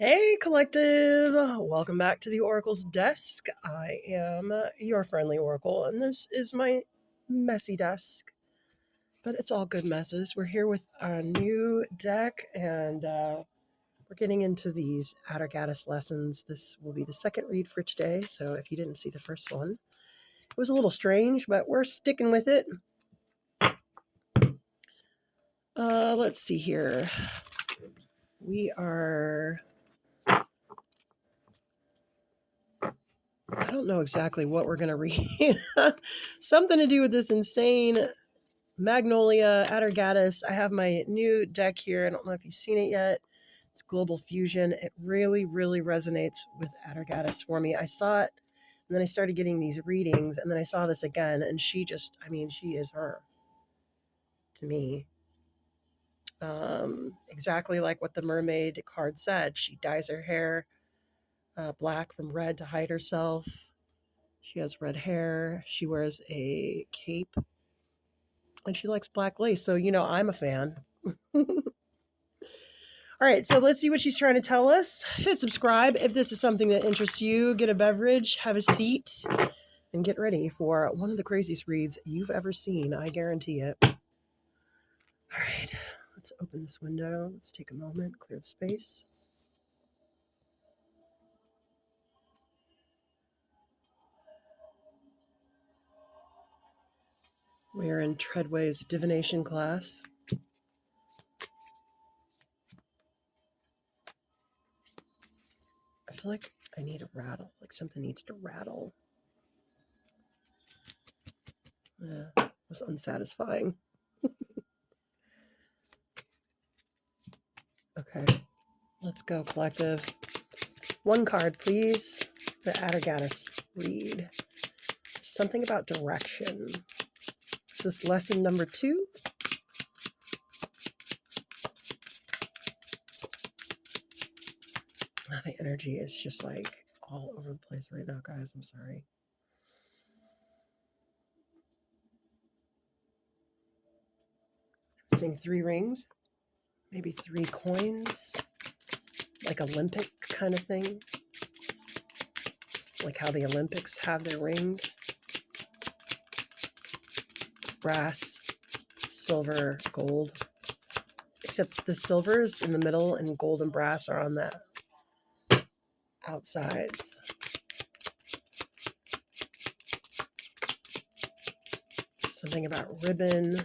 Hey, collective! Welcome back to the Oracle's desk. I am your friendly Oracle, and this is my messy desk. But it's all good messes. We're here with a new deck, and we're getting into these Atargatis lessons. This will be the second read for today, so if you didn't see the first one, it was a little strange, but we're sticking with it. Let's see here. We are... I don't know exactly what we're going to read. Something to do with this insane Magnolia, Atargatis. I have my new deck here. I don't know if you've seen it yet. It's Global Fusion. It really, really resonates with Atargatis for me. I saw it, and then I started getting these readings, and then I saw this again, and she is her to me. Exactly like what the mermaid card said. She dyes her hair black from red to hide herself. She has red hair. She wears a cape, and she likes black lace. So, I'm a fan. All right, so let's see what she's trying to tell us. Hit subscribe if this is something that interests you. Get a beverage, have a seat, and get ready for one of the craziest reads you've ever seen. I guarantee it. All right, let's open this window. Let's take a moment, clear the space. We are in Treadway's divination class. I feel like I need a rattle, like something needs to rattle. Yeah, it was unsatisfying. Okay, let's go, collective. One card, please. The Atargatis read. Something about direction. Is this lesson number 2? The energy is just like all over the place right now, guys. I'm sorry. Seeing 3 rings, maybe 3 coins, like Olympic kind of thing. Like how the Olympics have their rings. Brass, silver, gold. Except the silvers in the middle and gold and brass are on the outsides. Something about ribbon.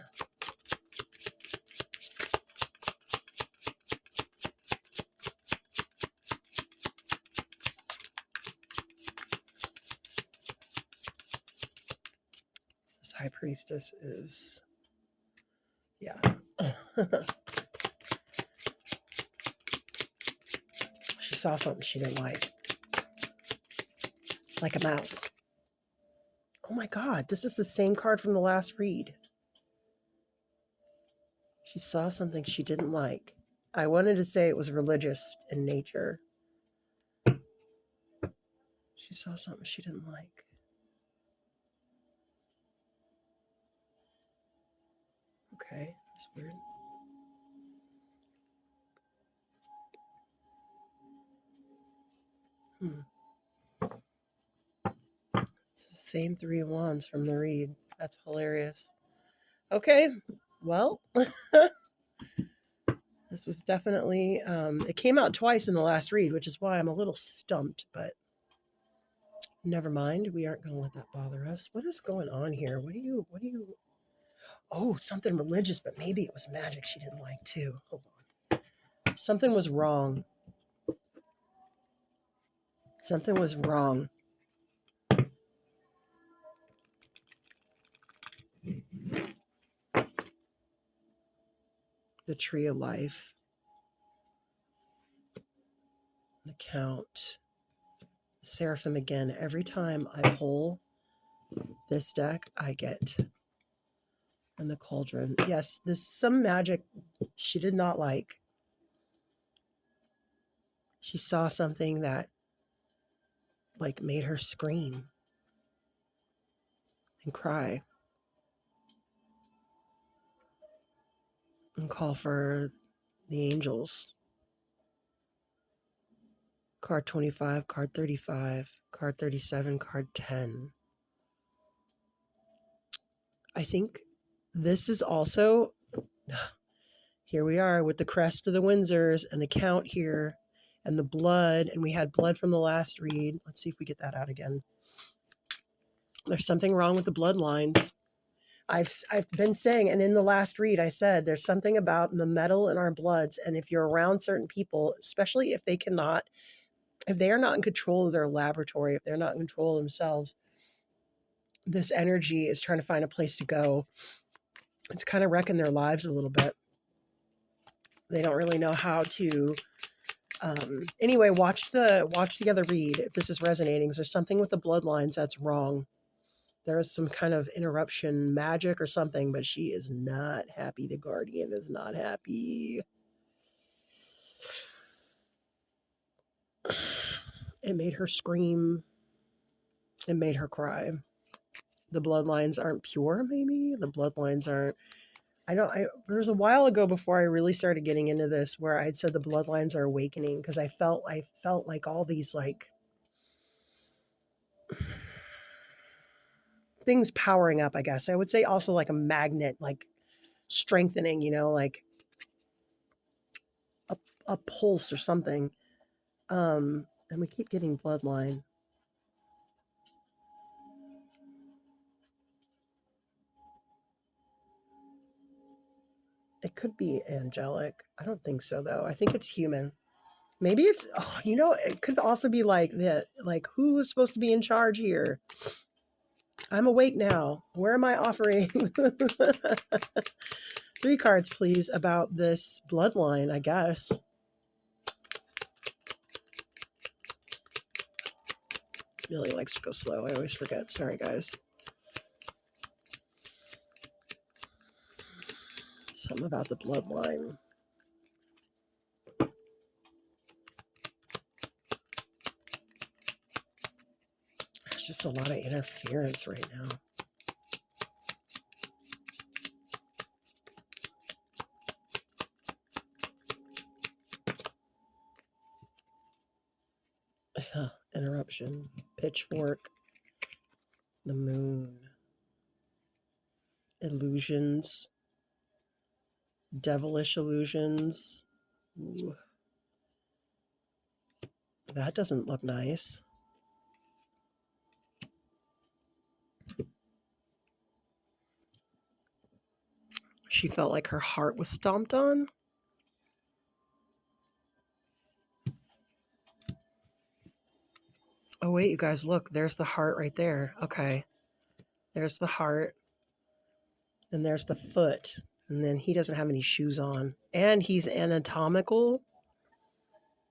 This high priestess is, yeah. She saw something she didn't like a mouse. Oh my God, this is the same card from the last read. She saw something she didn't like. I wanted to say it was religious in nature. She saw something she didn't like. Okay, that's weird. It's the same 3 of Wands from the read. That's hilarious. Okay, well, this was definitely, it came out twice in the last read, which is why I'm a little stumped, but never mind. We aren't going to let that bother us. What is going on here? What do you, oh, something religious, but maybe it was magic she didn't like too. Hold on. Something was wrong. Something was wrong. The Tree of Life. The Count. The Seraphim again. Every time I pull this deck, I get. And the Cauldron. Yes, this is some magic she did not like. She saw something that like made her scream and cry and call for the angels. Card 25, card 35, card 37, card 10. I think this is also, here we are with the crest of the Windsors and the count here and the blood. And we had blood from the last read. Let's see if we get that out again. There's something wrong with the bloodlines. I've been saying, and in the last read, I said there's something about the metal in our bloods. And if you're around certain people, especially if they are not in control of their laboratory, if they're not in control of themselves, this energy is trying to find a place to go. It's kind of wrecking their lives a little bit. They don't really know how to. Anyway, watch the other read if this is resonating. There's something with the bloodlines that's wrong. There is some kind of interruption magic or something, but she is not happy. The guardian is not happy. It made her scream. It made her cry. The bloodlines aren't pure, maybe? The bloodlines aren't... there was a while ago before I really started getting into this where I'd said the bloodlines are awakening because I felt like all these like things powering up, I guess. I would say also like a magnet, like strengthening, like a pulse or something. And we keep getting bloodline. It could be angelic. I don't think so, though. I think it's human. Maybe it's, it could also be like who's supposed to be in charge here? I'm awake now. Where am I offering? 3 cards, please, about this bloodline, I guess. Millie likes to go slow. I always forget. Sorry, guys. Something about the bloodline. There's just a lot of interference right now. Interruption. Pitchfork. The moon. Illusions. Devilish illusions. Ooh. That doesn't look nice. She felt like her heart was stomped on. Oh, wait, you guys, look. There's the heart right there. Okay. There's the heart. And there's the foot. And then he doesn't have any shoes on. And he's anatomical.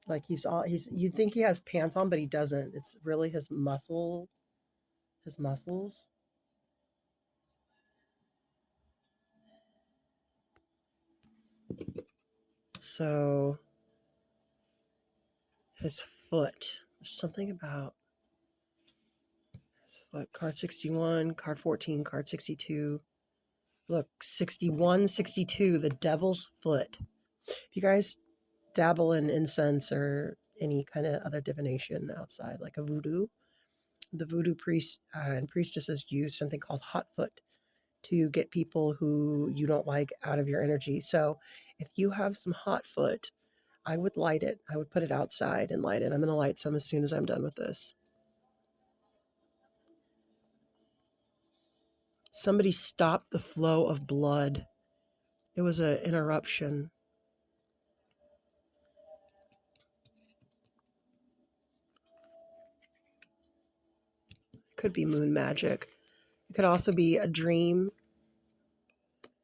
Like you'd think he has pants on, but he doesn't. It's really his muscles. So his foot. There's something about his foot. Card 61, card 14, card 62. Look, 61, 62, the devil's foot. If you guys dabble in incense or any kind of other divination outside, like a voodoo, the voodoo priest and priestesses use something called hot foot to get people who you don't like out of your energy. So if you have some hot foot, I would light it. I would put it outside and light it. I'm going to light some as soon as I'm done with this. Somebody stopped the flow of blood. It was an interruption. It could be moon magic. It could also be a dream.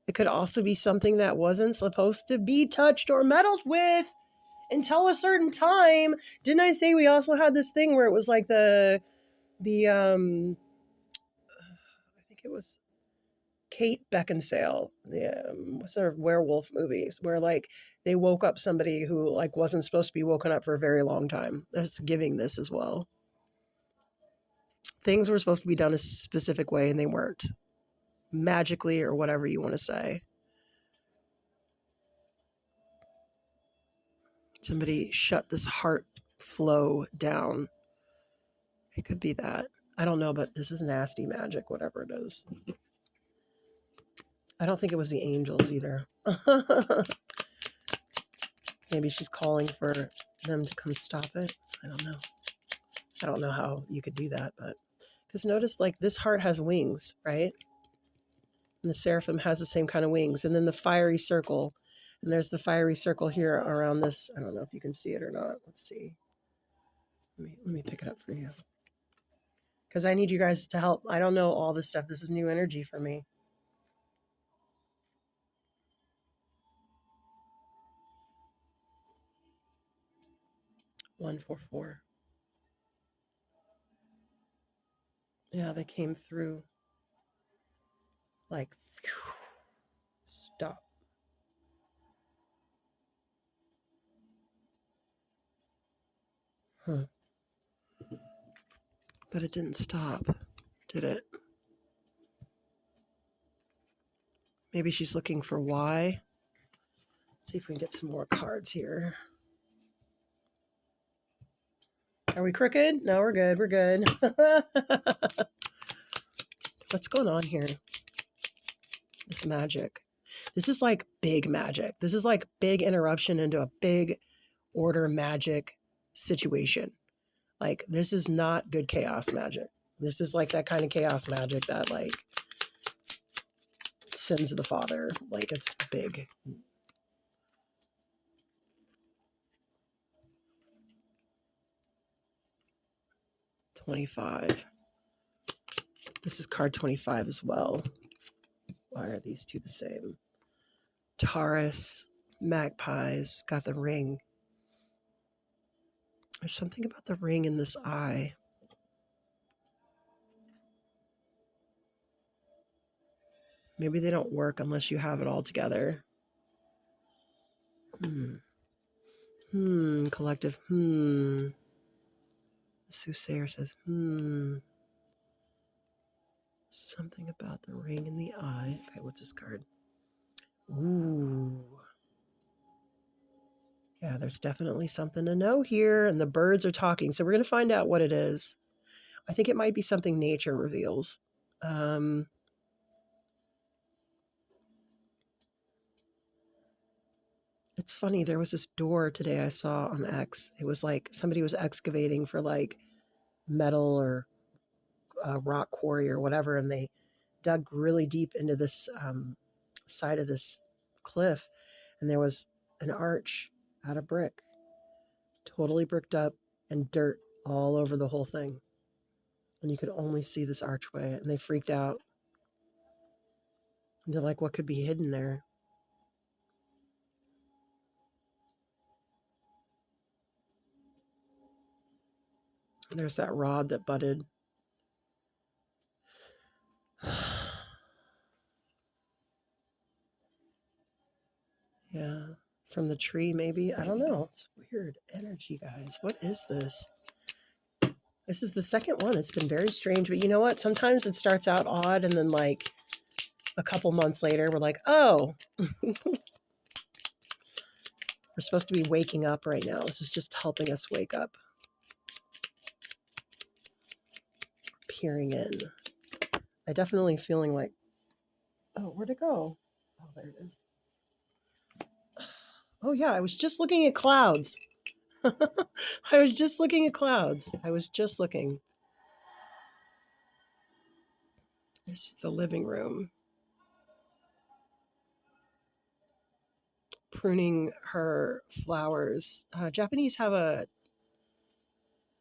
It could also be something that wasn't supposed to be touched or meddled with until a certain time. Didn't I say we also had this thing where it was like I think it was Kate Beckinsale, the sort of werewolf movies where like they woke up somebody who like wasn't supposed to be woken up for a very long time. That's giving this as well. Things were supposed to be done a specific way and they weren't. Magically or whatever you want to say. Somebody shut this heart flow down. It could be that. I don't know, but this is nasty magic, whatever it is. I don't think it was the angels either. Maybe she's calling for them to come stop it. I don't know. I don't know how you could do that, but because notice like this heart has wings, right? And the seraphim has the same kind of wings. And then the fiery circle, and there's the fiery circle here around this. I don't know if you can see it or not. Let's see. Let me pick it up for you. Because I need you guys to help. I don't know all this stuff. This is new energy for me. 144. Yeah, they came through like, phew, stop. Huh. But it didn't stop, did it? Maybe she's looking for why. Let's see if we can get some more cards here. Are we crooked? No, we're good. We're good. What's going on here? This magic. This is like big magic. This is like big interruption into a big order magic situation. Like, this is not good chaos magic. This is like that kind of chaos magic that like sins of the father. Like, it's big. $25. This is card 25 as well. Why are these two the same? Taurus, magpies, got the ring. There's something about the ring in this eye. Maybe they don't work unless you have it all together. Collective. The soothsayer says, something about the ring in the eye. Okay, what's this card? Ooh. Yeah, there's definitely something to know here, and the birds are talking. So we're going to find out what it is. I think it might be something nature reveals. It's funny, there was this door today I saw on X. It was like somebody was excavating for like metal or rock quarry or whatever, and they dug really deep into this side of this cliff, and there was an arch out of brick, totally bricked up, and dirt all over the whole thing. And you could only see this archway, and they freaked out. And they're like, what could be hidden there? And there's that rod that budded. Yeah, from the tree maybe. I don't know. It's weird energy, guys. What is this? This is the second one. It's been very strange, but you know what? Sometimes it starts out odd, and then like a couple months later, we're like, oh, we're supposed to be waking up right now. This is just helping us wake up. Peering in. I definitely feeling like, oh, where'd it go? Oh, there it is. Oh yeah, I was just looking at clouds. I was just looking at clouds. I was just looking. This is the living room. Pruning her flowers. Japanese have a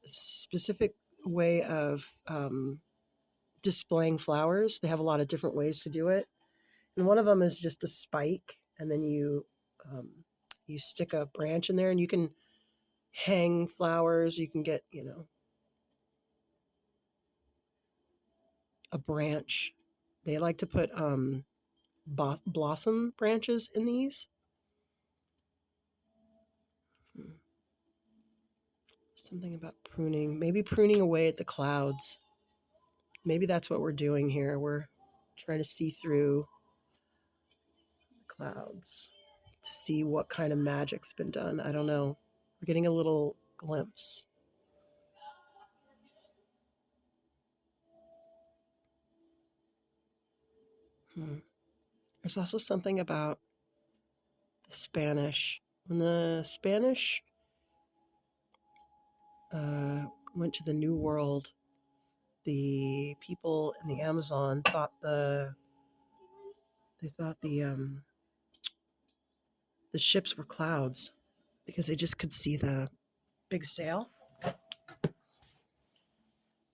specific way of displaying flowers. They have a lot of different ways to do it, and one of them is just a spike, and then you stick a branch in there, and you can hang flowers. You can get a branch. They like to put blossom branches in these. Something about pruning, maybe pruning away at the clouds. Maybe that's what we're doing here. We're trying to see through the clouds to see what kind of magic's been done. I don't know. We're getting a little glimpse. There's also something about the Spanish. When the Spanish went to the New World, the people in the Amazon thought the ships were clouds because they just could see the big sail.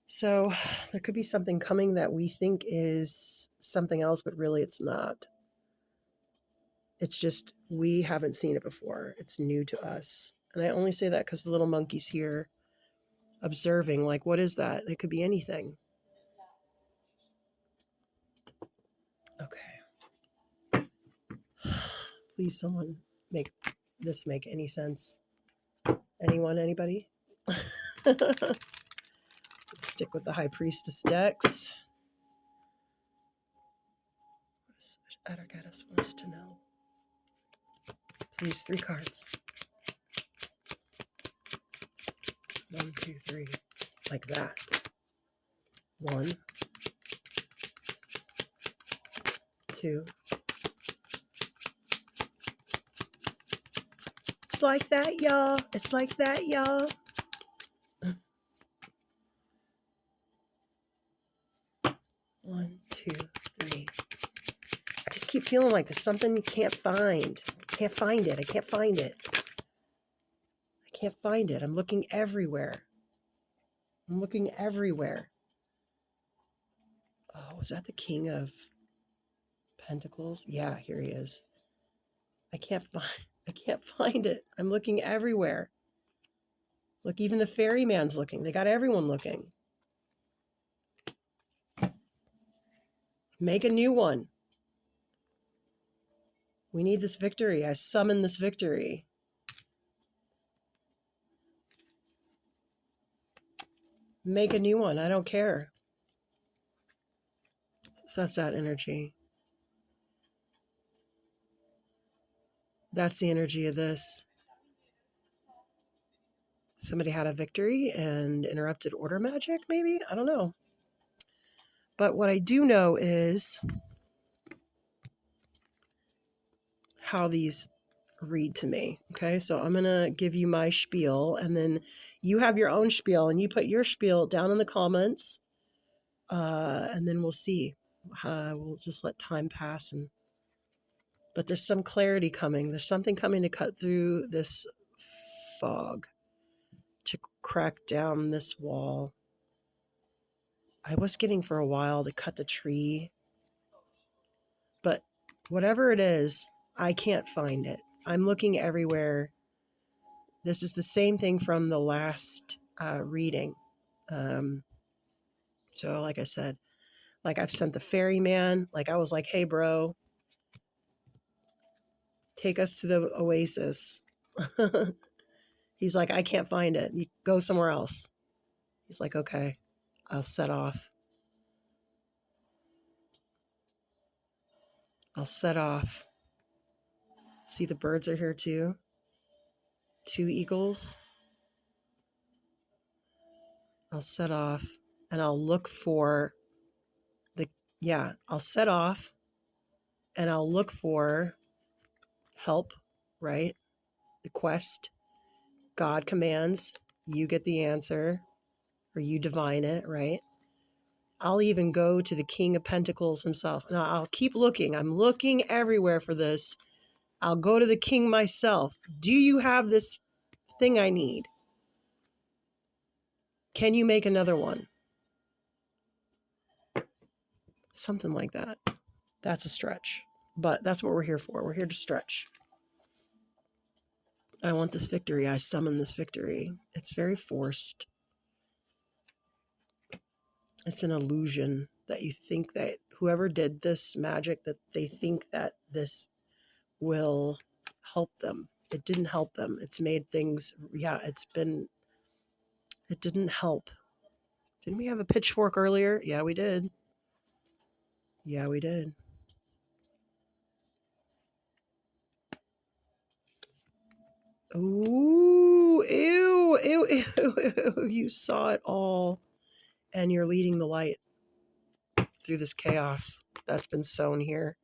So there could be something coming that we think is something else, but really it's not. It's just we haven't seen it before. It's new to us. And I only say that because the little monkey's here observing, like, what is that? It could be anything. Okay. Please, someone make this make any sense. Anyone? Anybody? Stick with the High Priestess decks. Atargatis wants to know. Please, 3 cards. 1, 2, 3. Like that. 1, 2. It's like that, y'all. It's like that, y'all. 1, 2, 3. I just keep feeling like there's something you can't find. Can't find it. I can't find it. I can't find it. I'm looking everywhere. I'm looking everywhere. Oh, was that the King of Pentacles? Yeah, here he is. I can't find it. I'm looking everywhere. Look, even the ferryman's looking. They got everyone looking. Make a new one. We need this victory. I summon this victory. Make a new one. I don't care. So that's that energy. That's the energy of this. Somebody had a victory and interrupted order magic, maybe? I don't know. But what I do know is how these read to me. Okay, so I'm going to give you my spiel, and then you have your own spiel, and you put your spiel down in the comments, and then we'll see. We'll just let time pass. But there's some clarity coming. There's something coming to cut through this fog, to crack down this wall. I was getting for a while to cut the tree, but whatever it is, I can't find it. I'm looking everywhere. This is the same thing from the last reading. So like I said, like I've sent the ferryman, like I was like, hey bro, take us to the oasis. He's like, I can't find it. You go somewhere else. He's like, okay, I'll set off. I'll set off. See, the birds are here too. 2 eagles. I'll set off and I'll look for I'll set off and I'll look for help, right? The quest. God commands, you get the answer, or you divine it, right? I'll even go to the King of Pentacles himself. And I'll keep looking. I'm looking everywhere for this. I'll go to the king myself. Do you have this thing I need? Can you make another one? Something like that. That's a stretch. But that's what we're here for. We're here to stretch. I want this victory. I summon this victory. It's very forced. It's an illusion that you think that whoever did this magic, that they think that this will help them. It didn't help them. It's made things, it didn't help. Didn't we have a pitchfork earlier? Yeah, we did. Yeah, we did. Ooh, ew, ew, You saw it all, and you're leading the light through this chaos that's been sown here.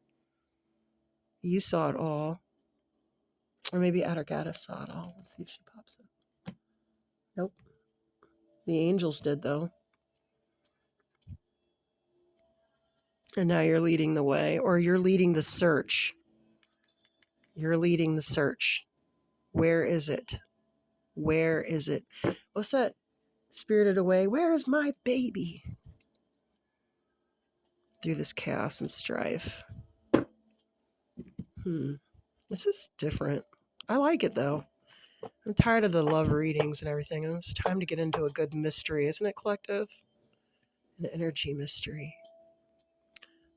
You saw it all. Or maybe Atargatis saw it all. Let's see if she pops up. Nope. The angels did, though. And now you're leading the way, or you're leading the search. You're leading the search. Where is it? Where is it? What's that? Spirited away. Where is my baby? Through this chaos and strife. This is different. I like it, though. I'm tired of the love readings and everything, and it's time to get into a good mystery, isn't it, collective? An energy mystery.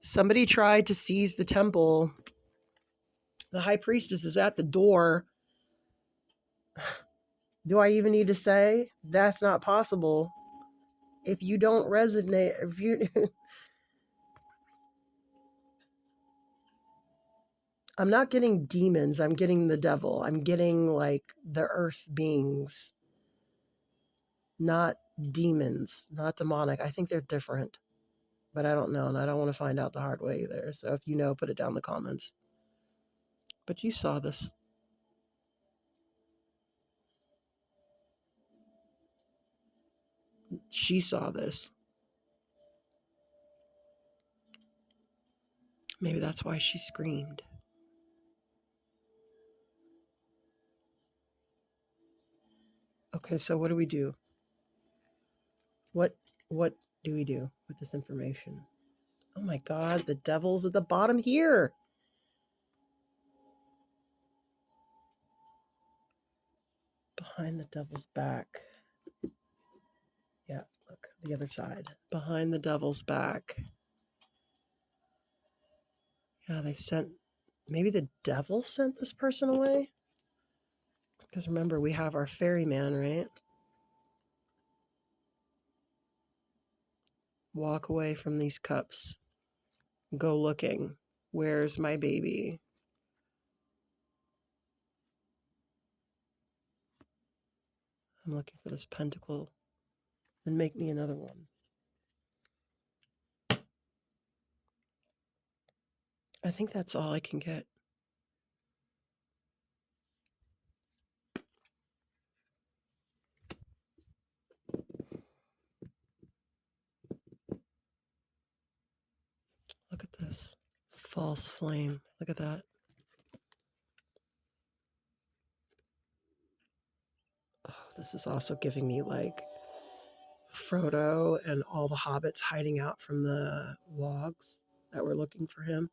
Somebody tried to seize the temple. The high priestess is at the door. Do I even need to say? That's not possible. If you don't resonate, if you... I'm not getting demons. I'm getting the devil. I'm getting, like, the earth beings. Not demons. Not demonic. I think they're different. But I don't know, and I don't want to find out the hard way either. So if you know, put it down in the comments. But you saw this. She saw this. Maybe that's why she screamed. Okay, so what do we do? What do we do with this information? Oh my God, the devil's at the bottom here. Behind the devil's back. Yeah, look, the other side. Behind the devil's back. Yeah, maybe the devil sent this person away? Because remember, we have our ferryman, right? Walk away from these cups. Go looking. Where's my baby? I'm looking for this pentacle. And make me another one. I think that's all I can get. Look at this. False flame. Look at that. Oh, this is also giving me like Frodo and all the hobbits hiding out from the wogs that were looking for him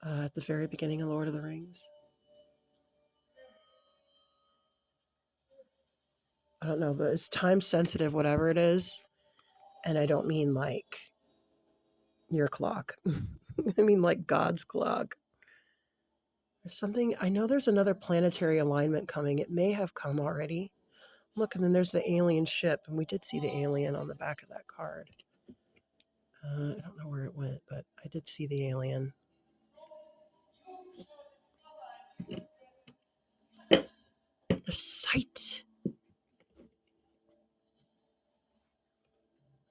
at the very beginning of Lord of the Rings. I don't know, but it's time sensitive, whatever it is. And I don't mean like your clock. I mean like God's clock. There's something, I know there's another planetary alignment coming. It may have come already. Look, and then there's the alien ship. And we did see the alien on the back of that card. I don't know where it went, but I did see the alien. The sight.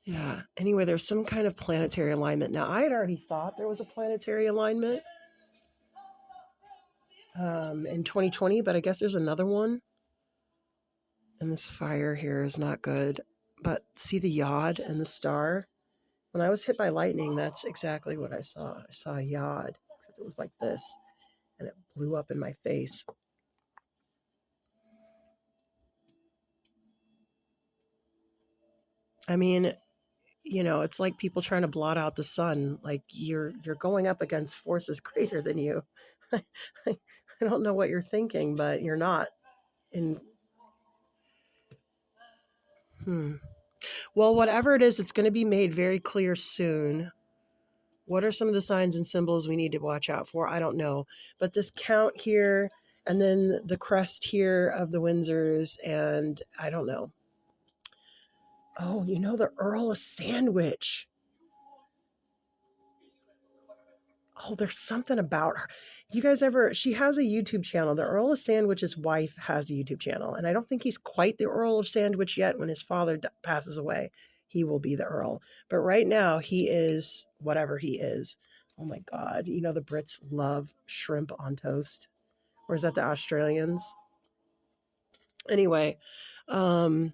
Yeah. Anyway, there's some kind of planetary alignment. Now, I had already thought there was a planetary alignment in 2020, but I guess there's another one. And this fire here is not good. But see the yod and the star? When I was hit by lightning, that's exactly what I saw. I saw a yod. It was like this, and it blew up in my face. I mean, you know, it's like people trying to blot out the sun. Like you're going up against forces greater than you. I don't know what you're thinking, but you're not. Well, whatever it is, it's going to be made very clear soon. What are some of the signs and symbols we need to watch out for? I don't know. But this count here, and then the crest here of the Windsors, and I don't know. Oh, you know, the Earl of Sandwich. Oh, there's something about her. You guys ever, she has a YouTube channel. The Earl of Sandwich's wife has a YouTube channel. And I don't think he's quite the Earl of Sandwich yet. When his father passes away, he will be the Earl. But right now, he is whatever he is. Oh my God. You know, the Brits love shrimp on toast. Or is that the Australians? Anyway, what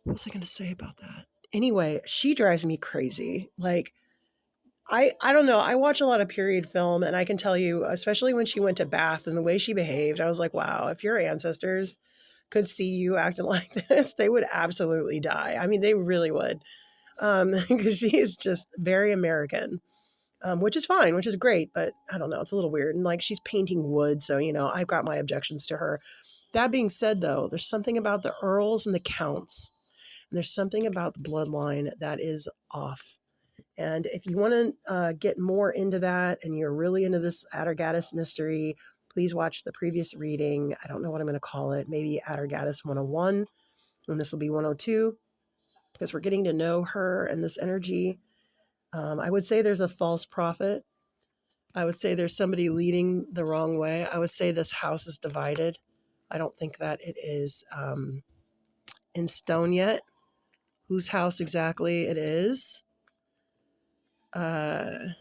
was I going to say about that? Anyway, she drives me crazy. Like, I don't know. I watch a lot of period film, and I can tell you, especially when she went to Bath and the way she behaved, I was like, wow, if your ancestors could see you acting like this, they would absolutely die. I mean, they really would. Because she is just very American, which is fine, which is great, but I don't know. It's a little weird. And like she's painting wood, so, you know, I've got my objections to her. That being said, though, there's something about the earls and the counts, and there's something about the bloodline that is off. And if you want to get more into that and you're really into this Atargatis mystery, please watch the previous reading. I don't know what I'm going to call it. Maybe Atargatis 101, and this will be 102, because we're getting to know her and this energy. I would say there's a false prophet. I would say there's somebody leading the wrong way. I would say this house is divided. I don't think that it is in stone yet, whose house exactly it is. There's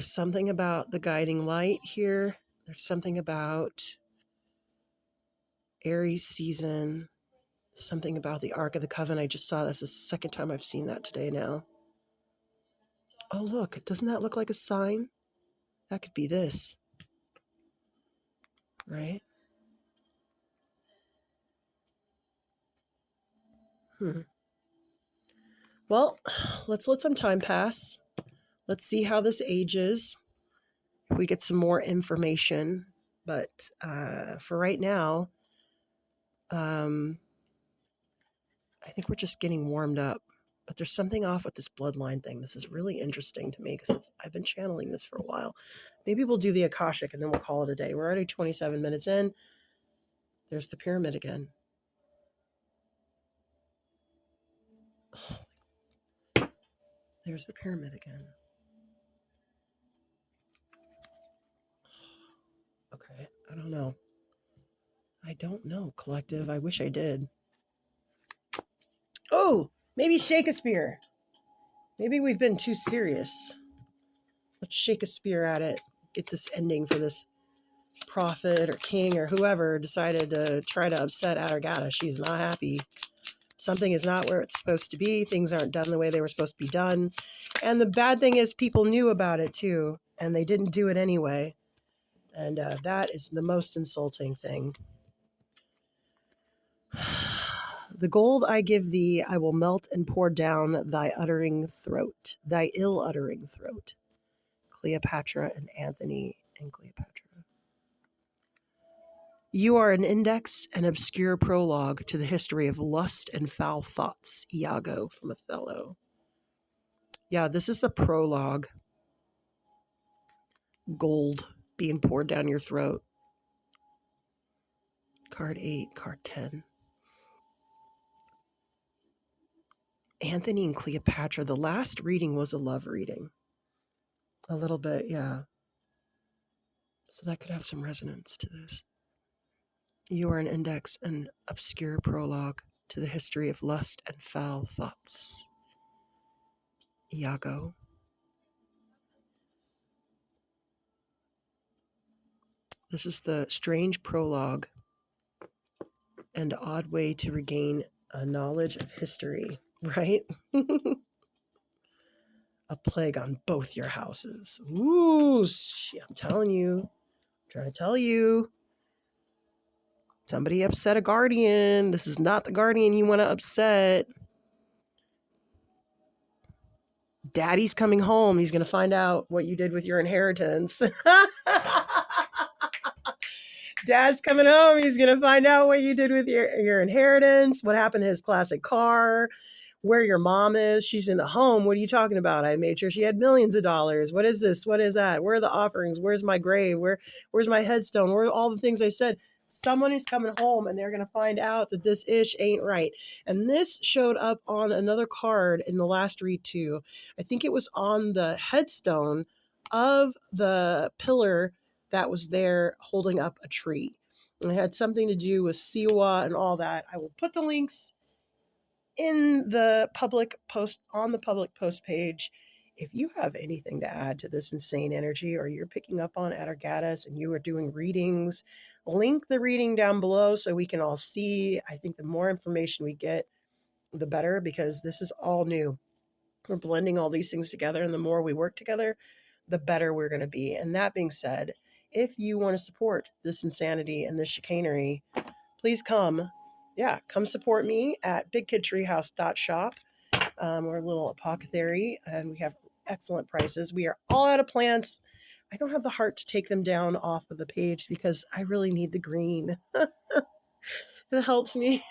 something about the guiding light here. There's something about Aries season. Something about the Ark of the Covenant. I just saw this the second time I've seen that today now. Oh, look. Doesn't that look like a sign? That could be this. Right? Well, let's let some time pass. Let's see how this ages. If we get some more information. But for right now, I think we're just getting warmed up. But there's something off with this bloodline thing. This is really interesting to me because I've been channeling this for a while. Maybe we'll do the Akashic and then we'll call it a day. We're already 27 minutes in. There's the pyramid again. There's the pyramid again. Okay, I don't know. I don't know, collective. I wish I did. Oh, maybe Shakespeare. Maybe we've been too serious. Let's shake a spear at it. Get this ending for this prophet or king or whoever decided to try to upset Atargata. She's not happy. Something is not where it's supposed to be. Things aren't done the way they were supposed to be done. And the bad thing is people knew about it too, and they didn't do it anyway. And that is the most insulting thing. The gold I give thee, I will melt and pour down thy uttering throat, thy ill-uttering throat. Cleopatra and Anthony and Cleopatra. You are an index, an obscure prologue to the history of lust and foul thoughts. Iago from Othello. Yeah, this is the prologue. Gold being poured down your throat. Card 8, card 10. Anthony and Cleopatra. The last reading was a love reading. A little bit, yeah. So that could have some resonance to this. You are an index, an obscure prologue to the history of lust and foul thoughts. Iago. This is the strange prologue and odd way to regain a knowledge of history, right? A plague on both your houses. Ooh, I'm telling you. I'm trying to tell you. Somebody upset a guardian. This is not the guardian you want to upset. Daddy's coming home. He's going to find out what you did with your inheritance. Dad's coming home. He's going to find out what you did with your inheritance, what happened to his classic car, where your mom is. She's in the home. What are you talking about? I made sure she had millions of dollars. What is this? What is that? Where are the offerings? Where's my grave? Where's my headstone? Where are all the things I said? someone is coming home and they're going to find out that this ish ain't right. And this showed up on another card in the last read too. I think it was on the headstone of the pillar that was there holding up a tree. And it had something to do with Siwa and all that. I will put the links in the public post on the public post page. If you have anything to add to this insane energy, or you're picking up on Atargatis and you are doing readings, link the reading down below so we can all see. I think the more information we get, the better, because this is all new. We're blending all these things together, and the more we work together, the better we're going to be. And that being said, if you want to support this insanity and this chicanery, please come. Yeah, come support me at bigkidtreehouse.shop. We're a little apothecary and we have excellent prices. We are all out of plants. I don't have the heart to take them down off of the page because I really need the green. It helps me.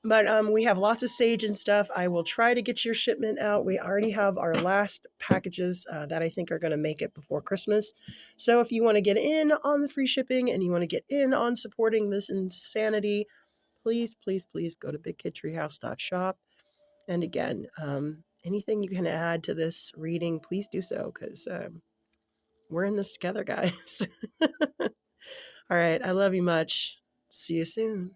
But we have lots of sage and stuff. I will try to get your shipment out. We already have our last packages that I think are going to make it before Christmas. So if you want to get in on the free shipping and you want to get in on supporting this insanity, please, please, please go to bigkidtreehouse.shop. And again, anything you can add to this reading, please do so, because we're in this together, guys. All right. I love you much. See you soon.